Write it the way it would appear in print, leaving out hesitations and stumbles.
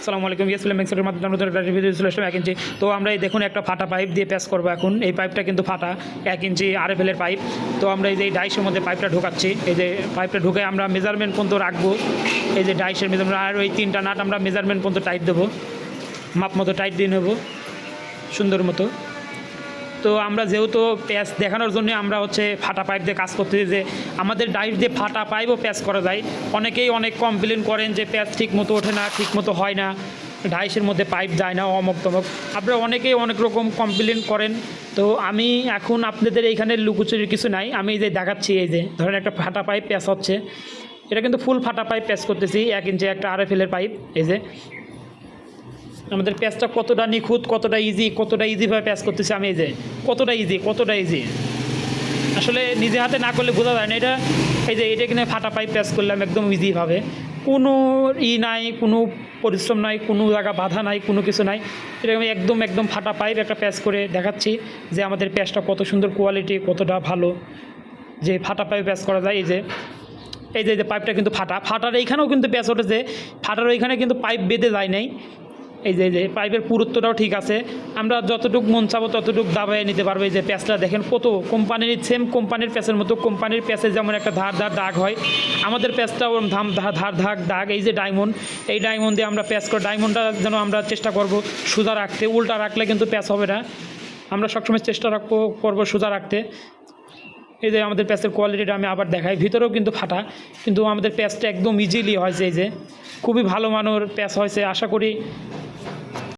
আসসালামু আলাইকুম। ইসলাম এক্সের মাধ্যমে আমরা একটা ভিডিও চলে আসলাম 1 ইঞ্চি। তো আমরা এই দেখুন একটা ফাটা পাইপ দিয়ে প্যাচ করবো এখন। এই পাইপটা কিন্তু ফাটা 1 ইঞ্চি RFL এর পাইপ। তো আমরা এই যে ডাইসের মধ্যে পাইপটা ঢোকাচ্ছি। এই যে পাইপটা ঢুকে আমরা মেজারমেন্ট পর্যন্ত রাখবো। এই যে ডাইসের মেজারমেন্ট আর ওই 3টা নাট আমরা মেজারমেন্ট পর্যন্ত টাইট দেবো, মাপ মতো টাইট দিয়ে নেবো সুন্দর মতো। তো আমরা যেহেতু প্যাচ দেখানোর জন্য আমরা ফাটা পাইপ দিয়ে কাজ করতেছি, যে আমাদের ডাইস দিয়ে ফাটা পাইপও প্যাচ করা যায়। অনেকেই অনেক কমপ্লেন করেন যে প্যাচ ঠিক মতো ওঠে না, ঠিক মতো হয় না, ডাইসের মধ্যে পাইপ যায় না, অমক তমক। আপনারা অনেকেই অনেক রকম কমপ্লেন করেন। তো আমি এখন আপনাদের এইখানে লুকোচুরির কিছু নাই, আমি এই যে দেখাচ্ছি। এই যে ধরেন একটা ফাটা পাইপ প্যাচ হচ্ছে, এটা কিন্তু ফুল ফাটা পাইপ প্যাচ করতেছি, 1 ইঞ্চি একটা RFL এর পাইপ। এই যে আমাদের প্যাচটা কতটা নিখুঁত, কতটা ইজিভাবে প্যাচ করতেছি আমি। এই যে কতটা ইজি আসলে নিজে হাতে না করলে বোঝা যায় না। এটা কিনে ফাটা পাইপ প্যাচ করলাম একদম ইজিভাবে, কোনো নাই, কোনো পরিশ্রম নাই, কোনো জায়গা বাধা নাই, কোনো কিছু নাই। এটা আমি একদম ফাটা পাইপ একটা প্যাচ করে দেখাচ্ছি যে আমাদের প্যাচটা কত সুন্দর কোয়ালিটি, কতটা ভালো যে ফাটা পাইপ প্যাচ করা যায়। এই যে পাইপটা কিন্তু ফাটার এইখানেও কিন্তু প্যাচ ওঠেছে, ফাটার ওইখানে কিন্তু পাইপ বেঁধে যায় নাই। এই যে পাইপের পুরুত্বটাও ঠিক আছে। আমরা যতটুকু মন চাবো ততটুকু দাবাইয়ে নিতে পারবো। এই যে প্যাচটা দেখেন কত কোম্পানির, সেম কোম্পানির প্যাচের মতো। কোম্পানির প্যাচে যেমন একটা ধার দাগ হয়, আমাদের প্যাচটাও ধার দাগ। এই যে ডায়মন্ড, এই ডায়মন্ড দিয়ে আমরা প্যাচ করি। ডায়মন্ডটা যেন আমরা চেষ্টা করব সোজা রাখতে, উল্টা রাখলে কিন্তু প্যাচ হবে না। আমরা সবসময় চেষ্টা করবো সোজা রাখতে। এই যে আমাদের প্যাচের কোয়ালিটিটা আমি আবার দেখাই, ভিতরেও কিন্তু ফাটা, কিন্তু আমাদের প্যাচটা একদম ইজিলি হয়েছে। এই যে খুবই ভালো মানের প্যাচ হয়েছে। আশা করি